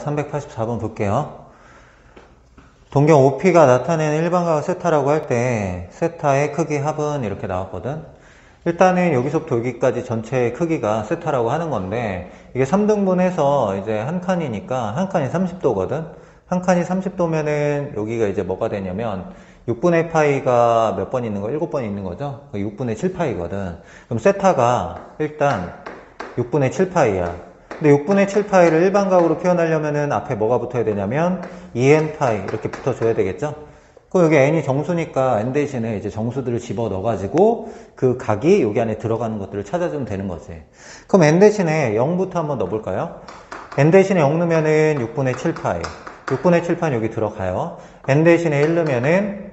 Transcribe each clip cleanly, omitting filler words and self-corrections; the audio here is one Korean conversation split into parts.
384번 볼게요. 동경 OP가 나타내는 일반각을 세타라고 할 때 세타의 크기 합은 이렇게 나왔거든. 일단은 여기서부터 여기까지 전체의 크기가 세타라고 하는 건데, 이게 3등분해서 이제 한 칸이니까 한 칸이 30도거든. 한 칸이 30도면은 여기가 이제 뭐가 되냐면 6분의 파이가 몇 번 있는 거? 7번 있는 거죠. 6분의 7파이거든. 그럼 세타가 일단 6분의 7파이야. 근데 6분의 7파이를 일반각으로 표현하려면은 앞에 뭐가 붙어야 되냐면 2n파이 이렇게 붙어줘야 되겠죠? 그럼 여기 n이 정수니까 n 대신에 이제 정수들을 집어 넣어가지고 그 각이 여기 안에 들어가는 것들을 찾아주면 되는 거지. 그럼 n 대신에 0부터 한번 넣어볼까요? n 대신에 0 넣으면은 6분의 7파이. 6분의 7파이는 여기 들어가요. n 대신에 1 넣으면은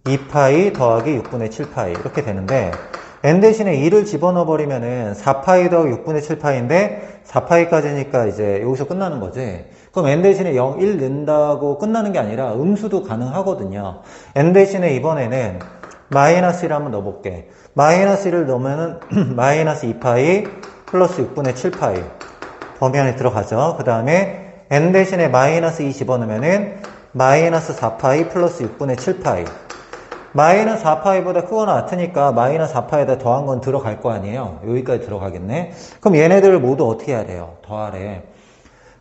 2파이 더하기 6분의 7파이 이렇게 되는데, n 대신에 2를 집어넣어 버리면은 4파이 더하기 6분의 7파이인데 4파이까지니까 이제 여기서 끝나는 거지. 그럼 n 대신에 0, 1 넣는다고 끝나는 게 아니라 음수도 가능하거든요. n 대신에 이번에는 마이너스 1 한번 넣어볼게. 마이너스 1을 넣으면은 마이너스 2파이 플러스 6분의 7파이 범위 안에 들어가죠. 그 다음에 n 대신에 마이너스 2 집어넣으면은 마이너스 4파이 플러스 6분의 7파이. 마이너스 4파이보다 크거나 같으니까 마이너스 4파이에다 더한 건 들어갈 거 아니에요. 여기까지 들어가겠네. 그럼 얘네들을 모두 어떻게 해야 돼요? 더하래.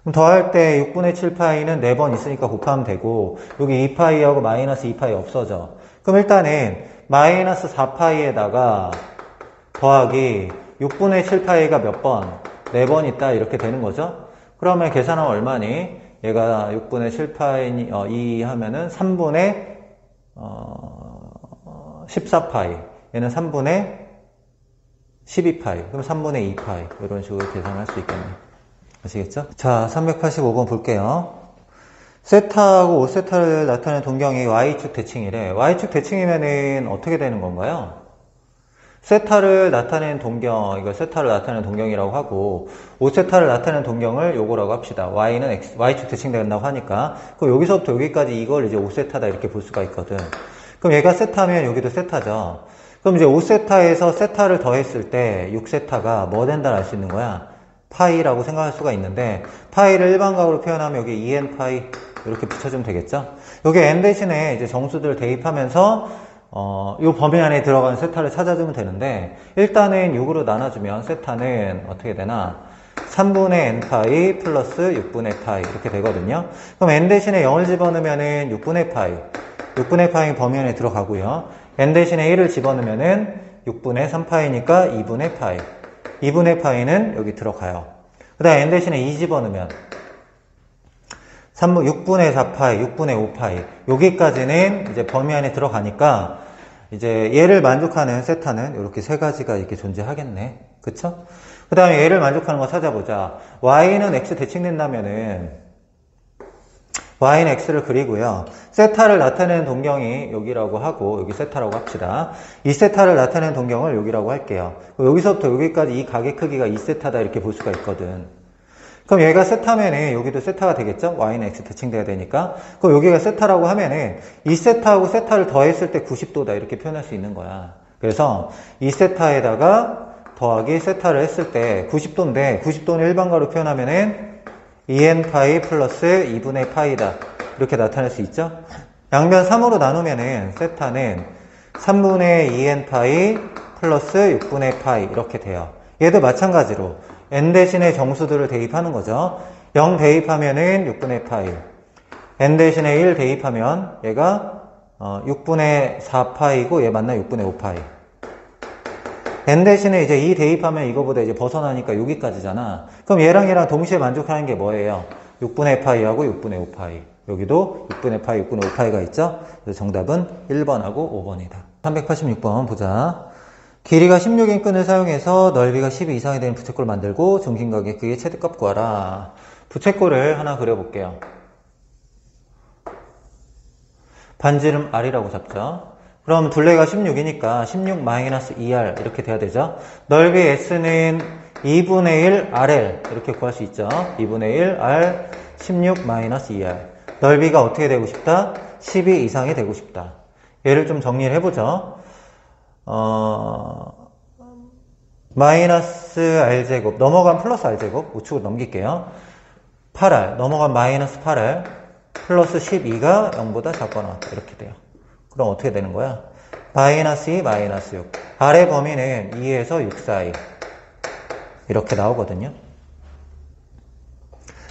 그럼 더할 때 6분의 7파이는 4번 있으니까 곱하면 되고, 여기 2파이하고 마이너스 2파이 없어져. 그럼 일단은 마이너스 4파이에다가 더하기 6분의 7파이가 몇 번? 4번 있다 이렇게 되는 거죠. 그러면 계산하면 얼마니? 얘가 6분의 7파이 2 하면은 3분의 14파이, 얘는 3분의 12파이, 그럼 3분의 2파이 이런 식으로 계산할 수 있겠네. 아시겠죠? 자, 385번 볼게요. 세타하고 5세타를 나타내는 동경이 Y축 대칭이래. Y축 대칭이면은 어떻게 되는 건가요? 세타를 나타내는 동경, 이거 세타를 나타내는 동경이라고 하고, 5세타를 나타내는 동경을 요거라고 합시다. Y는 Y축 대칭된다고 하니까. 그럼 여기서부터 여기까지 이걸 이제 5세타다 이렇게 볼 수가 있거든. 그럼 얘가 세타면 여기도 세타죠. 그럼 이제 5세타에서 세타를 더했을 때 6세타가 뭐 된다를 알 수 있는 거야? 파이라고 생각할 수가 있는데, 파이를 일반각으로 표현하면 여기 2n파이 이렇게 붙여주면 되겠죠? 여기 n 대신에 이제 정수들을 대입하면서 요 범위 안에 들어가는 세타를 찾아주면 되는데, 일단은 6으로 나눠주면 세타는 어떻게 되나? 3분의 n파이 플러스 6분의 파이 이렇게 되거든요. 그럼 n 대신에 0을 집어넣으면은 6분의 파이. 6분의 파이 범위 안에 들어가고요. n 대신에 1을 집어넣으면은 6분의 3파이니까 2분의 파이. 2분의 파이는 여기 들어가요. 그 다음에 n 대신에 2 집어넣으면 6분의 4파이, 6분의 5파이. 여기까지는 이제 범위 안에 들어가니까 이제 얘를 만족하는 세타는 이렇게 세 가지가 이렇게 존재하겠네. 그쵸? 그 다음에 얘를 만족하는 거 찾아보자. y는 x 대칭된다면은 y는 x를 그리고요. 세타를 나타내는 동경이 여기라고 하고, 여기 세타라고 합시다. 이 세타를 나타내는 동경을 여기라고 할게요. 여기서부터 여기까지 이 각의 크기가 2세타다 이렇게 볼 수가 있거든. 그럼 얘가 세타면은 여기도 세타가 되겠죠? y는 x 대칭돼야 되니까. 그럼 여기가 세타라고 하면은 이 세타하고 세타를 더했을 때 90도다 이렇게 표현할 수 있는 거야. 그래서 이 세타에다가 더하기 세타를 했을 때 90도인데, 90도는 일반가로 표현하면은 2n파이 플러스 2분의 파이다 이렇게 나타낼 수 있죠. 양변 3으로 나누면은 세타는 3분의 2n파이 플러스 6분의 파이 이렇게 돼요. 얘도 마찬가지로 n 대신에 정수들을 대입하는 거죠. 0 대입하면은 6분의 파이, n 대신에 1 대입하면 얘가 6분의 4파이고 얘 만나 6분의 5파이. n 대신에 이제 2 대입하면 이거보다 이제 벗어나니까 여기까지잖아. 그럼 얘랑 동시에 만족하는 게 뭐예요? 6분의 파이하고 6분의 5파이. 여기도 6분의 파이, 6분의 5파이가 있죠? 그래서 정답은 1번하고 5번이다. 386번 보자. 길이가 16인 끈을 사용해서 넓이가 12 이상이 되는 부채꼴을 만들고 중심각의 크기의 최대값 구하라. 부채꼴을 하나 그려볼게요. 반지름 R이라고 잡죠. 그럼 둘레가 16이니까 16-2R 이렇게 돼야 되죠. 넓이 S는 2분의 1 RL 이렇게 구할 수 있죠. 2분의 1 R 16-2R. 넓이가 어떻게 되고 싶다? 12 이상이 되고 싶다. 얘를 좀 정리를 해보죠. 마이너스 R제곱 넘어간 플러스 R제곱 우측으로 넘길게요. 8R 넘어간 마이너스 8R 플러스 12가 0보다 작거나 이렇게 돼요. 그럼 어떻게 되는 거야? 마이너스 2, 마이너스 6. R의 범위는 2에서 6 사이. 이렇게 나오거든요.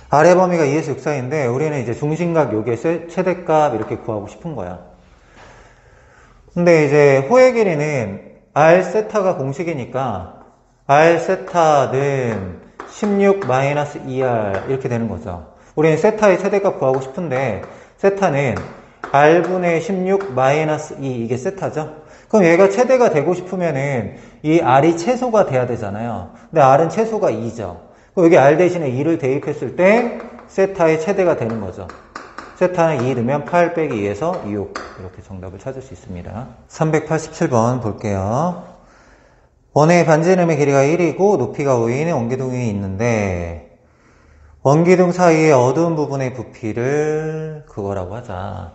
R의 범위가 2에서 6 사이인데 우리는 이제 중심각 요기의 최대값 이렇게 구하고 싶은 거야. 근데 이제 호의 길이는 R 세타가 공식이니까 R 세타는 16 마이너스 2R 이렇게 되는 거죠. 우리는 세타의 최대값 구하고 싶은데 세타는 R분의 16 마이너스 2 이게 세타죠. 그럼 얘가 최대가 되고 싶으면은 이 R이 최소가 돼야 되잖아요. 근데 R은 최소가 2죠. 그럼 여기 R 대신에 2를 대입했을 때 세타의 최대가 되는 거죠. 세타는 2 넣으면 8 빼기 2에서 6 이렇게 정답을 찾을 수 있습니다. 387번 볼게요. 원의 반지름의 길이가 1이고 높이가 5인 원기둥이 있는데 원기둥 사이의 어두운 부분의 부피를 그거라고 하자.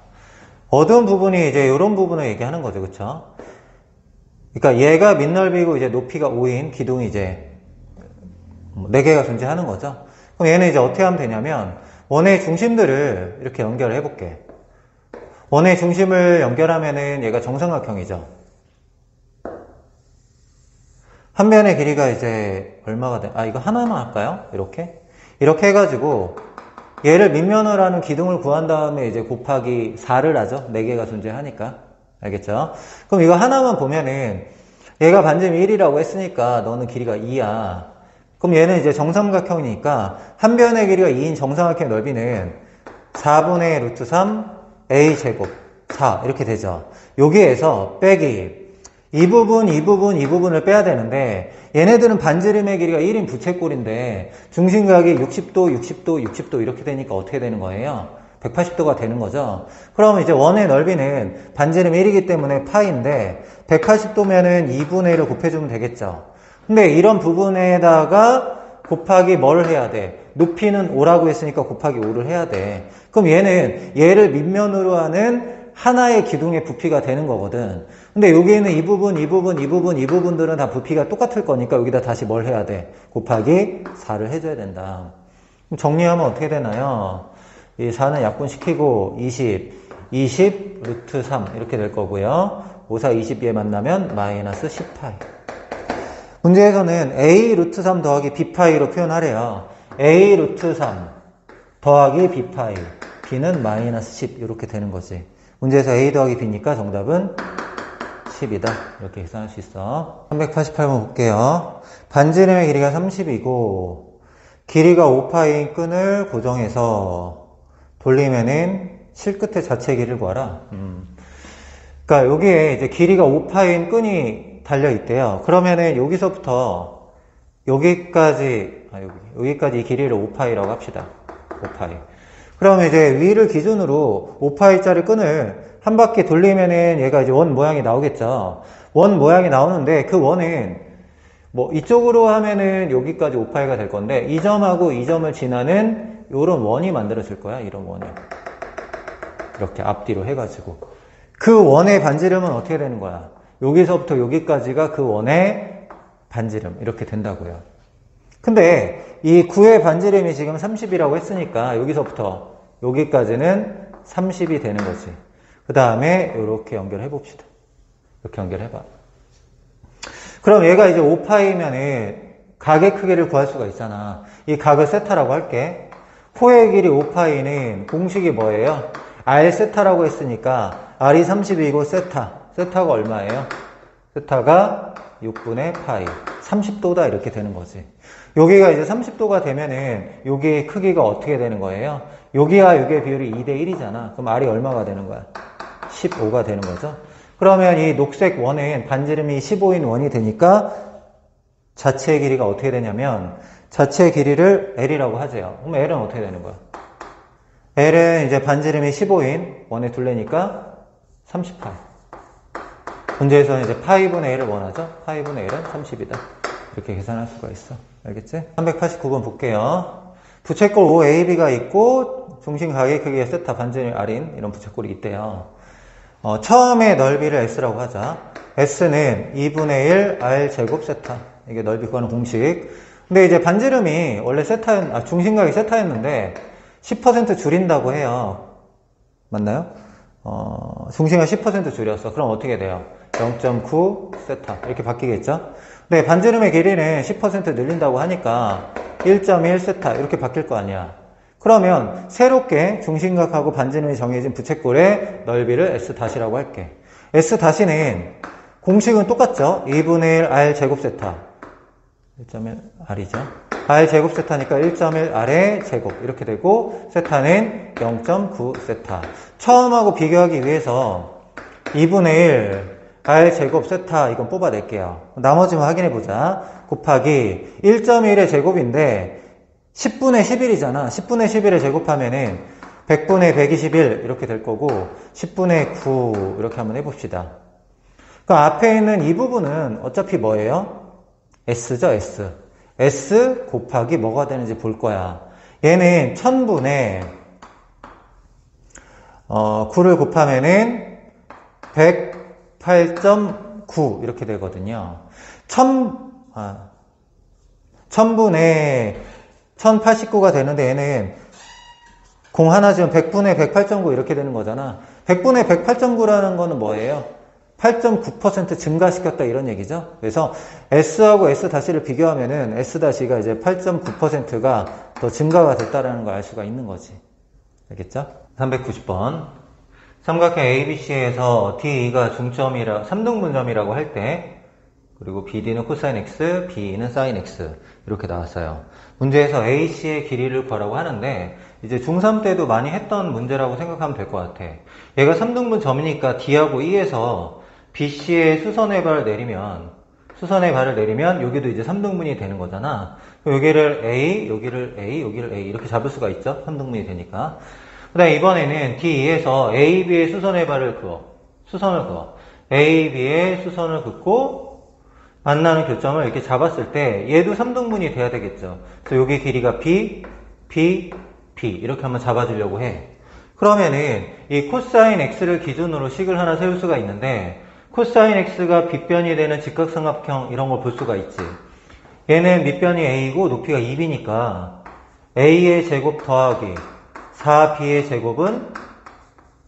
어두운 부분이 이제 이런 부분을 얘기하는 거죠. 그쵸? 그러니까 얘가 밑넓이고 이제 높이가 5인 기둥이 이제 4개가 존재하는 거죠. 그럼 얘는 이제 어떻게 하면 되냐면 원의 중심들을 이렇게 연결을 해볼게. 원의 중심을 연결하면은 얘가 정삼각형이죠. 한 변의 길이가 이제 얼마가 돼? 이거 하나만 할까요? 이렇게 해가지고 얘를 밑면으로 하는 기둥을 구한 다음에 이제 곱하기 4를 하죠. 4개가 존재하니까. 알겠죠? 그럼 이거 하나만 보면은 얘가 반지름이 1이라고 했으니까 너는 길이가 2야. 그럼 얘는 이제 정삼각형이니까 한 변의 길이가 2인 정삼각형의 넓이는 4분의 루트 3 a 제곱 4 이렇게 되죠. 여기에서 빼기 이 부분을 빼야 되는데 얘네들은 반지름의 길이가 1인 부채꼴인데 중심각이 60도 이렇게 되니까 어떻게 되는 거예요? 180도가 되는 거죠. 그러면 이제 원의 넓이는 반지름 1이기 때문에 파인데 180도면은 2분의 1을 곱해주면 되겠죠. 근데 이런 부분에다가 곱하기 뭘 해야 돼? 높이는 5라고 했으니까 곱하기 5를 해야 돼. 그럼 얘는 얘를 밑면으로 하는 하나의 기둥의 부피가 되는 거거든. 근데 여기에는 이 부분들은 다 부피가 똑같을 거니까 여기다 다시 뭘 해야 돼? 곱하기 4를 해줘야 된다. 그럼 정리하면 어떻게 되나요? 이 4는 약분시키고 20 루트 3 이렇게 될 거고요. 5, 4, 22에 만나면 마이너스 10파이. 문제에서는 a 루트 3 더하기 b파이로 표현하래요. a 루트 3 더하기 b파이. b는 마이너스 10 이렇게 되는 거지. 문제에서 a 더하기 b니까 정답은 10이다. 이렇게 계산할 수 있어. 388번 볼게요. 반지름의 길이가 30이고 길이가 5파인 끈을 고정해서 돌리면은 실끝의 자체 길이를 구하라. 그러니까 여기에 이제 길이가 5파인 끈이 달려 있대요. 그러면은 여기서부터 여기까지 이 길이를 5파이라고 합시다. 5파이. 그러면 이제 위를 기준으로 5파이짜리 끈을 한 바퀴 돌리면은 얘가 이제 원 모양이 나오겠죠. 원 모양이 나오는데 그 원은 뭐 이쪽으로 하면은 여기까지 5파이가 될 건데 이 점하고 이 점을 지나는 요런 원이 만들어질 거야. 이런 원이. 이렇게 앞뒤로 해가지고. 그 원의 반지름은 어떻게 되는 거야? 여기서부터 여기까지가 그 원의 반지름. 이렇게 된다고요. 근데 이 구의 반지름이 지금 30이라고 했으니까 여기서부터 여기까지는 30이 되는 거지. 그 다음에 이렇게 연결해 봅시다. 이렇게 연결해봐. 그럼 얘가 이제 5파이면은 각의 크기를 구할 수가 있잖아. 이 각을 세타라고 할게. 호의 길이 5파이는 공식이 뭐예요? R 세타라고 했으니까 R이 30이고 세타가 얼마예요? 세타가 6분의 파이. 30도다 이렇게 되는 거지. 여기가 이제 30도가 되면은 여기의 크기가 어떻게 되는 거예요? 여기와 여기의 비율이 2대 1이잖아. 그럼 R이 얼마가 되는 거야? 15가 되는 거죠. 그러면 이 녹색 원은 반지름이 15인 원이 되니까 자체의 길이가 어떻게 되냐면 자체의 길이를 L이라고 하세요. 그럼 L은 어떻게 되는 거야? L은 이제 반지름이 15인 원의 둘레니까 30파이. 문제에서는 이제 파이분의 1을 원하죠. 파이분의 1은 30이다. 이렇게 계산할 수가 있어. 알겠지? 389번 볼게요. 부채꼴 OAB가 있고 중심 가의 크기가 세타 반지름이 R인 이런 부채꼴이 있대요. 처음에 넓이를 S라고 하자. S는 2분의 1 R 제곱 세타. 이게 넓이 구하는 공식. 근데 이제 반지름이 원래 중심각이 세타였는데 10% 줄인다고 해요. 맞나요? 중심각 10% 줄였어. 그럼 어떻게 돼요? 0.9 세타 이렇게 바뀌겠죠? 네, 반지름의 길이는 10% 늘린다고 하니까 1.1 세타 이렇게 바뀔 거 아니야. 그러면 새롭게 중심각하고 반지름이 정해진 부채꼴의 넓이를 S-라고 할게. S-는 공식은 똑같죠? 2분의 1 R 제곱 세타 1.1 R이죠. R 제곱 세타니까 1.1 R의 제곱 이렇게 되고 세타는 0.9 세타. 처음하고 비교하기 위해서 2분의 1 R 제곱 세타 이건 뽑아낼게요. 나머지만 확인해보자. 곱하기 1.1의 제곱인데 10분의 11이잖아. 10분의 11을 제곱하면은 100분의 121 이렇게 될 거고 10분의 9 이렇게 한번 해봅시다. 그 앞에 있는 이 부분은 어차피 뭐예요? S죠, S. S 곱하기 뭐가 되는지 볼 거야. 얘는 1000분의 9를 곱하면은 108.9 이렇게 되거든요. 1000분의 1089가 되는데 얘는 공 하나 지금 100분의 108.9 이렇게 되는 거잖아. 100분의 108.9라는 거는 뭐예요? 8.9% 증가시켰다 이런 얘기죠. 그래서 S하고 S-를 비교하면은 S-가 이제 8.9%가 더 증가가 됐다라는 걸 알 수가 있는 거지. 알겠죠? 390번. 삼각형 ABC에서 DE가 중점이라 3등분점이라고 할 때 그리고 BD는 코사인 X, BE는 사인 X 이렇게 나왔어요. 문제에서 AC의 길이를 구하라고 하는데 이제 중3 때도 많이 했던 문제라고 생각하면 될 것 같아. 얘가 3등분점이니까 D하고 E에서 BC의 수선의 발을 내리면 여기도 이제 3등분이 되는 거잖아. 여기를 A, 여기를 A, 여기를 A 이렇게 잡을 수가 있죠. 3등분이 되니까. 그 다음에 이번에는 DE에서 AB의 수선의 발을 수선을 그어. AB의 수선을 긋고 만나는 교점을 이렇게 잡았을 때 얘도 3등분이 돼야 되겠죠. 그래서 여기 길이가 B, B, B 이렇게 한번 잡아주려고 해. 그러면은 이 코사인 X를 기준으로 식을 하나 세울 수가 있는데 코사인 X가 빗변이 되는 직각삼각형 이런 걸 볼 수가 있지. 얘는 밑변이 A고 높이가 2B니까 A의 제곱 더하기 4B의 제곱은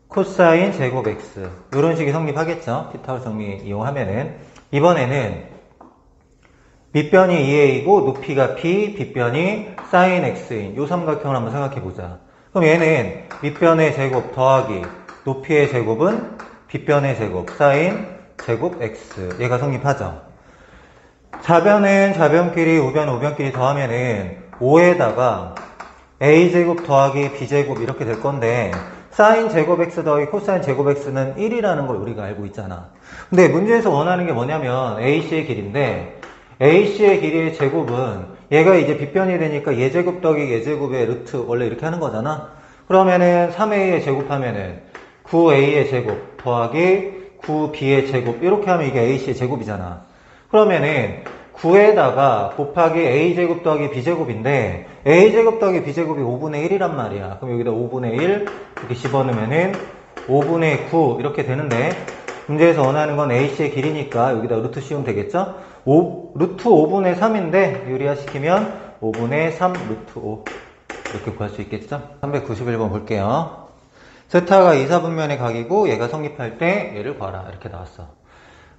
코사인 제곱 X 이런 식이 성립하겠죠. 피타고라스 정리 이용하면은 이번에는 밑변이 2A고 높이가 B, 빗변이 사인 X인 이 삼각형을 한번 생각해보자. 그럼 얘는 밑변의 제곱 더하기 높이의 제곱은 빗변의 제곱 사인 제곱 X 얘가 성립하죠. 좌변은 좌변끼리 우변은 우변끼리 더하면은 5에다가 A제곱 더하기 B제곱 이렇게 될 건데 사인 제곱 X 더하기 코사인 제곱 X는 1이라는 걸 우리가 알고 있잖아. 근데 문제에서 원하는 게 뭐냐면 AC의 길인데 AC의 길이의 제곱은 얘가 이제 빗변이 되니까 얘제곱 더하기 얘제곱의 루트 원래 이렇게 하는 거잖아. 그러면은 3A의 제곱하면은 9A의 제곱 더하기 9B의 제곱 이렇게 하면 이게 AC의 제곱이잖아. 그러면은 9에다가 곱하기 A제곱 더하기 B제곱인데 A제곱 더하기 B제곱이 5분의 1이란 말이야. 그럼 여기다 5분의 1 이렇게 집어넣으면은 5분의 9 이렇게 되는데 문제에서 원하는 건 AC의 길이니까 여기다 루트 씌우면 되겠죠? 루트 5분의 3인데 유리화시키면 5분의 3 루트 5 이렇게 구할 수 있겠죠? 391번 볼게요. 세타가 2, 4분면의 각이고 얘가 성립할 때 얘를 구하라 이렇게 나왔어.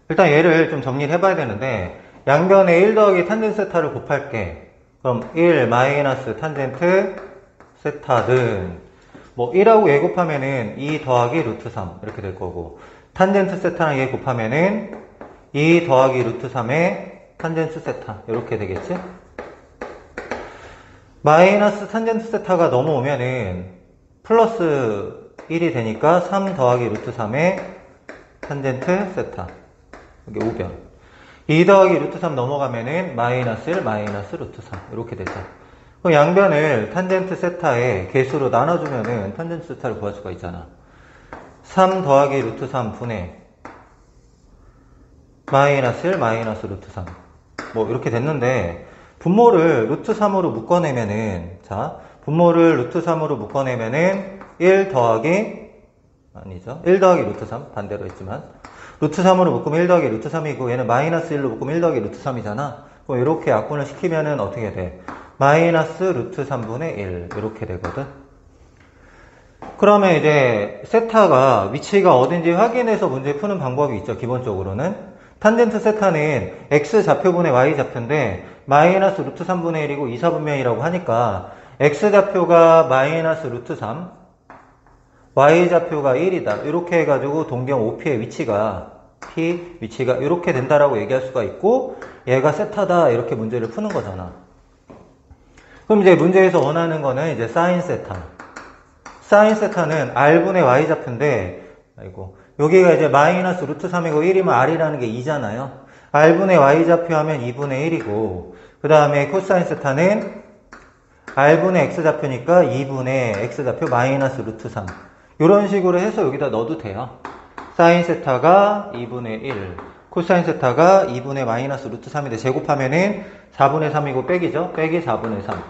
일단 얘를 좀 정리를 해봐야 되는데 양변에 1 더하기 탄젠트 세타를 곱할게. 그럼 1 마이너스 탄젠트 세타는 뭐 1하고 얘 곱하면은 2 더하기 루트 3 이렇게 될 거고 탄젠트 세타랑 얘 곱하면은 2 더하기 루트 3의 탄젠트 세타 이렇게 되겠지? 마이너스 탄젠트 세타가 넘어오면은 플러스 1이 되니까 3 더하기 루트 3의 탄젠트 세타 이게 우변 2 더하기 루트 3 넘어가면은 마이너스 1 마이너스 루트 3 이렇게 되죠. 그럼 양변을 탄젠트 세타의 개수로 나눠주면은 탄젠트 세타를 구할 수가 있잖아. 3 더하기 루트 3 분의 마이너스 1 마이너스 루트 3 뭐 이렇게 됐는데 분모를 루트 3으로 묶어내면은 자 분모를 루트 3으로 묶어내면은 1 더하기 아니죠 1 더하기 루트 3 반대로 했지만 루트 3으로 묶으면 1 더하기 루트 3이고 얘는 마이너스 1로 묶으면 1 더하기 루트 3이잖아. 그럼 이렇게 약분을 시키면은 어떻게 돼? 마이너스 루트 3분의 1 이렇게 되거든. 그러면 이제 세타가 위치가 어딘지 확인해서 문제 푸는 방법이 있죠. 기본적으로는 탄젠트 세타는 x 좌표분의 y 좌표인데 마이너스 루트 3분의 1이고 2, 4분면이라고 하니까 x 좌표가 마이너스 루트 3, y 좌표가 1이다. 이렇게 해가지고 동경 OP의 위치가 P 위치가 이렇게 된다라고 얘기할 수가 있고, 얘가 세타다 이렇게 문제를 푸는 거잖아. 그럼 이제 문제에서 원하는 거는 이제 사인 세타. 사인 세타는 r분의 y 좌표인데, 아이고, 여기가 이제 마이너스 루트 3이고 1이면 r이라는 게 2잖아요. r분의 y 좌표 하면 2분의 1이고, 그 다음에 코사인 세타는 r분의 x 좌표니까 2분의 x 좌표 마이너스 루트 3. 이런 식으로 해서 여기다 넣어도 돼요. 사인 세타가 2분의 1, 코사인 세타가 2분의 마이너스 루트 3인데 제곱하면은 4분의 3이고 빼기죠? 빼기 4분의 3.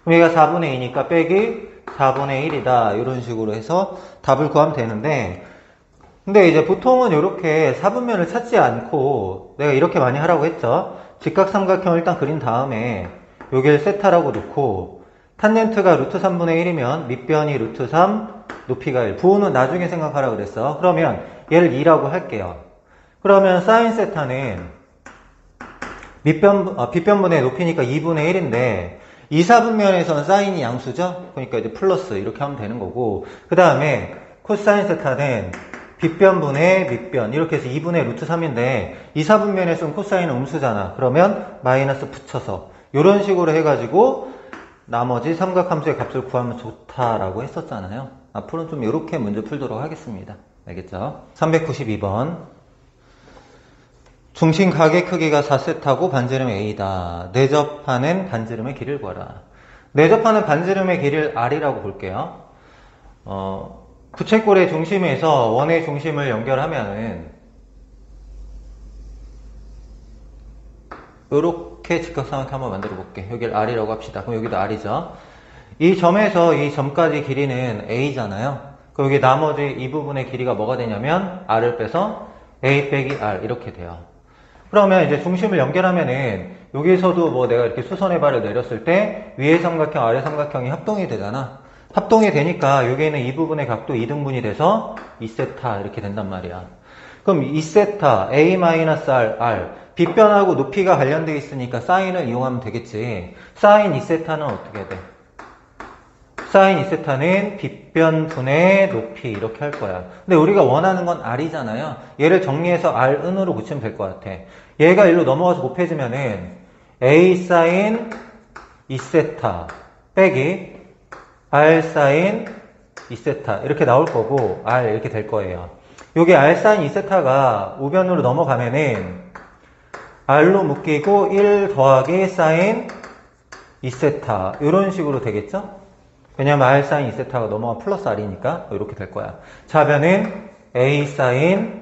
그럼 얘가 4분의 2니까 빼기 4분의 1이다. 이런 식으로 해서 답을 구하면 되는데, 근데 이제 보통은 이렇게 사분면을 찾지 않고 내가 이렇게 많이 하라고 했죠. 직각삼각형을 일단 그린 다음에 여기를 세타라고 놓고 탄젠트가 루트 3분의 1이면 밑변이 루트 3, 높이가 1. 부호는 나중에 생각하라 그랬어. 그러면 얘를 2라고 할게요. 그러면 사인 세타는 빗변분의 높이니까 2분의 1인데 2, 4분면에서는 사인이 양수죠? 그러니까 이제 플러스 이렇게 하면 되는 거고, 그 다음에 코사인 세타는 빗변분의 밑변 이렇게 해서 2분의 루트 3인데 2, 4분면에서는 코사인은 음수잖아. 그러면 마이너스 붙여서 이런 식으로 해가지고 나머지 삼각함수의 값을 구하면 좋다라고 했었잖아요. 앞으로는 좀 이렇게 문제 풀도록 하겠습니다. 알겠죠? 392번. 중심 가게 크기가 4세타고 반지름 A다. 내접하는 반지름의 길이를 구하라. 내접하는 반지름의 길이를 R이라고 볼게요. 부채꼴의 중심에서 원의 중심을 연결하면은 이렇게 직각삼각형 한번 만들어 볼게. 여기를 R이라고 합시다. 그럼 여기도 R이죠. 이 점에서 이 점까지 길이는 A잖아요. 그럼 여기 나머지 이 부분의 길이가 뭐가 되냐면 R을 빼서 A 빼기 R 이렇게 돼요. 그러면 이제 중심을 연결하면은 여기서도 뭐 내가 이렇게 수선의 발을 내렸을 때 위의 삼각형 아래 삼각형이 합동이 되잖아. 합동이 되니까 여기에는 이 부분의 각도 2등분이 돼서 2세타 이렇게 된단 말이야. 그럼 2세타 A-R 빗변하고 높이가 관련되어 있으니까 사인을 이용하면 되겠지. 사인 2세타는 어떻게 돼? 사인 2세타는 빗변분의 높이 이렇게 할 거야. 근데 우리가 원하는 건 R이잖아요. 얘를 정리해서 R은으로 붙이면 될 것 같아. 얘가 일로 넘어가서 곱해지면은 A 사인 2세타 빼기 R 사인 2세타 이렇게 나올 거고 R 이렇게 될 거예요. 여기 R 사인 2세타가 우변으로 넘어가면은 R로 묶이고 1 더하기 사인 2세타 이런 식으로 되겠죠? 왜냐면 R 사인 2세타가 넘어가 플러스 R이니까 이렇게 될 거야. 좌변은 A 사인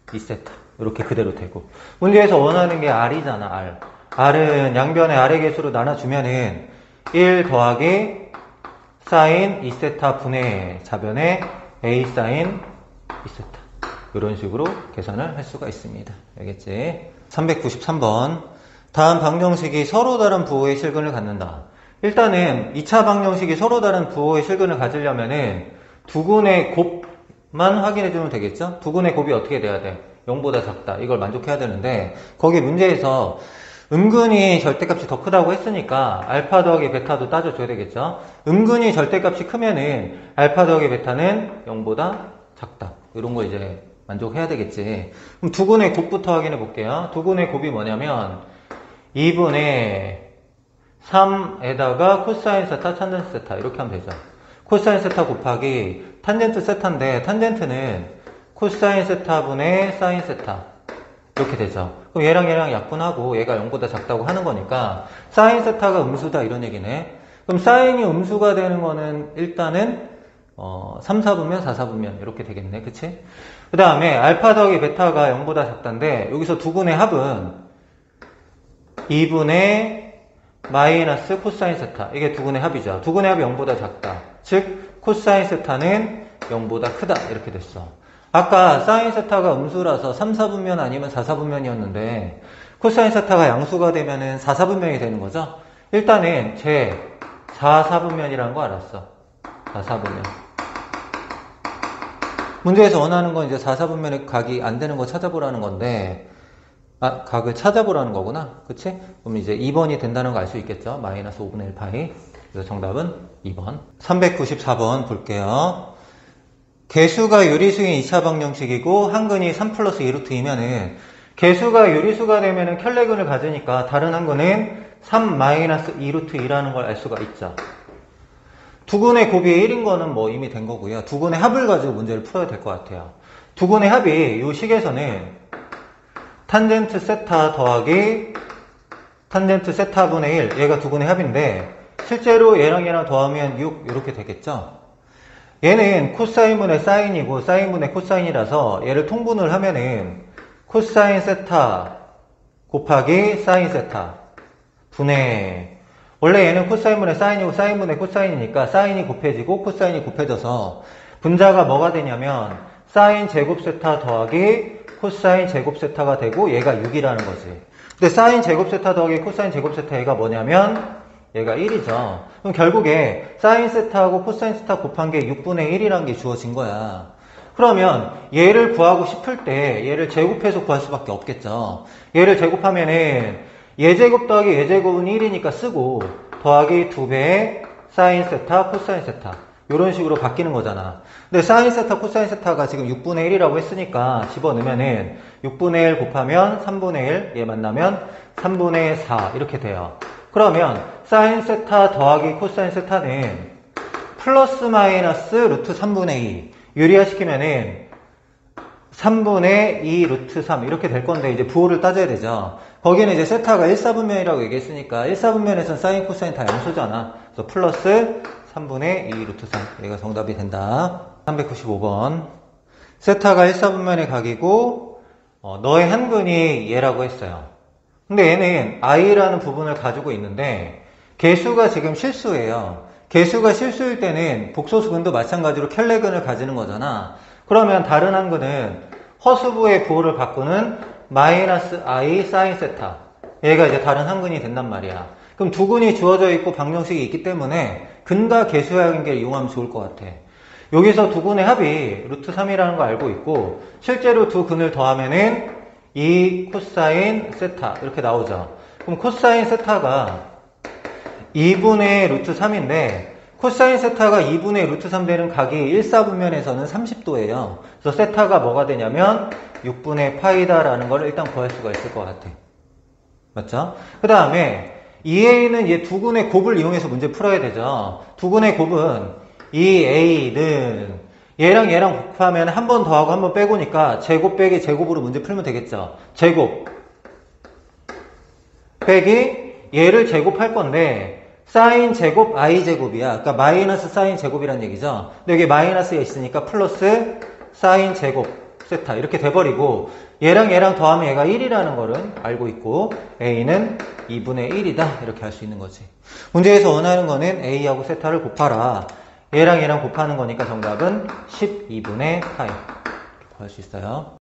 2세타 이렇게 그대로 되고, 문제에서 원하는 게 R이잖아. R. R은 양변의 R의 개수로 나눠주면은 1 더하기 사인 2세타 분의 좌변의 A 사인 2세타 이런 식으로 계산을 할 수가 있습니다. 알겠지? 393번. 다음 방정식이 서로 다른 부호의 실근을 갖는다. 일단은 2차 방정식이 서로 다른 부호의 실근을 가지려면은 두근의 곱만 확인해주면 되겠죠? 두근의 곱이 어떻게 돼야 돼? 0보다 작다. 이걸 만족해야 되는데, 거기 문제에서 은근히 절대값이 더 크다고 했으니까 알파 더하기 베타도 따져줘야 되겠죠? 은근히 절대값이 크면은 알파 더하기 베타는 0보다 작다. 이런 거 이제 만족해야 되겠지. 그럼 두근의 곱부터 확인해 볼게요. 두근의 곱이 뭐냐면 2분의 3에다가 코사인 세타, 탄젠트 세타 이렇게 하면 되죠. 코사인 세타 곱하기 탄젠트 세타인데 탄젠트는 코사인 세타분의 사인 세타 이렇게 되죠. 그럼 얘랑 약분하고 얘가 0보다 작다고 하는 거니까 사인 세타가 음수다 이런 얘기네. 그럼 사인이 음수가 되는 거는 일단은 3, 4분면, 4, 4분면 이렇게 되겠네. 그치? 그 다음에 알파 더하기 베타가 0보다 작다인데 여기서 두근의 합은 2분의 마이너스 코사인 세타. 이게 두근의 합이죠. 두근의 합이 0보다 작다. 즉 코사인 세타는 0보다 크다. 이렇게 됐어. 아까 사인 세타가 음수라서 3, 4분면 아니면 4, 4분면이었는데 코사인 세타가 양수가 되면은 4, 4분면이 되는 거죠. 일단은 제 4, 4분면이라는 거 알았어. 4, 4분면. 문제에서 원하는 건 이제 4, 4분면의 각이 안 되는 거 찾아보라는 건데, 각을 찾아보라는 거구나. 그치? 그럼 이제 2번이 된다는 거 알 수 있겠죠? 마이너스 5분의 1 파이. 그래서 정답은 2번. 394번 볼게요. 개수가 유리수인 2차 방정식이고 한근이 3 플러스 2루트이면은 개수가 유리수가 되면은 켤레근을 가지니까 다른 한근은 3 마이너스 2루트이라는 걸 알 수가 있죠. 두근의 곱이 1인 거는 뭐 이미 된 거고요. 두근의 합을 가지고 문제를 풀어야 될 것 같아요. 두근의 합이 이 식에서는 탄젠트 세타 더하기 탄젠트 세타분의 1 얘가 두근의 합인데 실제로 얘랑 얘랑 더하면 6 이렇게 되겠죠. 얘는 코사인분의 사인이고 사인분의 코사인이라서 얘를 통분을 하면은 코사인 세타 곱하기 사인 세타 분의 원래 얘는 코사인분의 사인이고 사인분의 코사인이니까 사인이 곱해지고 코사인이 곱해져서 분자가 뭐가 되냐면 사인 제곱 세타 더하기 코사인 제곱 세타가 되고 얘가 6이라는 거지. 근데 사인 제곱 세타 더하기 코사인 제곱 세타 얘가 뭐냐면 얘가 1이죠. 그럼 결국에 사인 세타하고 코사인 세타 곱한 게 6분의 1이라는 게 주어진 거야. 그러면 얘를 구하고 싶을 때 얘를 제곱해서 구할 수밖에 없겠죠. 얘를 제곱하면은 얘제곱 더하기 얘제곱은 1이니까 쓰고 더하기 2배의 사인 세타 코사인 세타 이런 식으로 바뀌는 거잖아. 근데 사인 세타 코사인 세타가 지금 6분의 1이라고 했으니까 집어넣으면은 6분의 1 곱하면 3분의 1 얘 만나면 3분의 4 이렇게 돼요. 그러면 사인 세타 더하기 코사인 세타는 플러스 마이너스 루트 3분의 2 유리화 시키면은 3분의 2 루트 3 이렇게 될 건데 이제 부호를 따져야 되죠. 거기는 이제 세타가 1, 4분면이라고 얘기했으니까 1, 4분면에서는 사인 코사인 다 양수잖아. 그래서 플러스 3분의 2 루트 3 얘가 정답이 된다. 395번 세타가 1, 4분면의 각이고 너의 한근이 얘라고 했어요. 근데 얘는 i라는 부분을 가지고 있는데 개수가 지금 실수예요. 개수가 실수일 때는 복소수근도 마찬가지로 켤레근을 가지는 거잖아. 그러면 다른 한근은 허수부의 부호를 바꾸는 마이너스 i 사인 세타 얘가 이제 다른 한근이 된단 말이야. 그럼 두 근이 주어져 있고 방정식이 있기 때문에 근과 개수의 관계를 이용하면 좋을 것 같아. 여기서 두 근의 합이 루트 3이라는 거 알고 있고 실제로 두 근을 더하면은 2 코사인 세타 이렇게 나오죠. 그럼 코사인 세타가 2분의 루트 3인데 코사인 세타가 2분의 루트 3 되는 각이 1, 4분면에서는 30도예요. 그래서 세타가 뭐가 되냐면 6분의 파이다라는 걸 일단 구할 수가 있을 것 같아. 맞죠? 그 다음에 2a는 얘 두 근의 곱을 이용해서 문제 풀어야 되죠. 두 근의 곱은 2a는 얘랑 얘랑 곱하면 한 번 더하고 한 번 빼고니까 제곱 빼기 제곱으로 문제 풀면 되겠죠. 제곱 빼기 얘를 제곱할 건데 사인 제곱 i 제곱이야. 그러니까 마이너스 사인 제곱이란 얘기죠. 근데 여기 마이너스가 있으니까 플러스 사인 제곱 세타 이렇게 돼버리고 얘랑 얘랑 더하면 얘가 1이라는 거를 알고 있고 a는 2분의 1이다 이렇게 할 수 있는 거지. 문제에서 원하는 거는 a하고 세타를 곱하라. 얘랑 얘랑 곱하는 거니까 정답은 12분의 파이 이렇게 구할 수 있어요.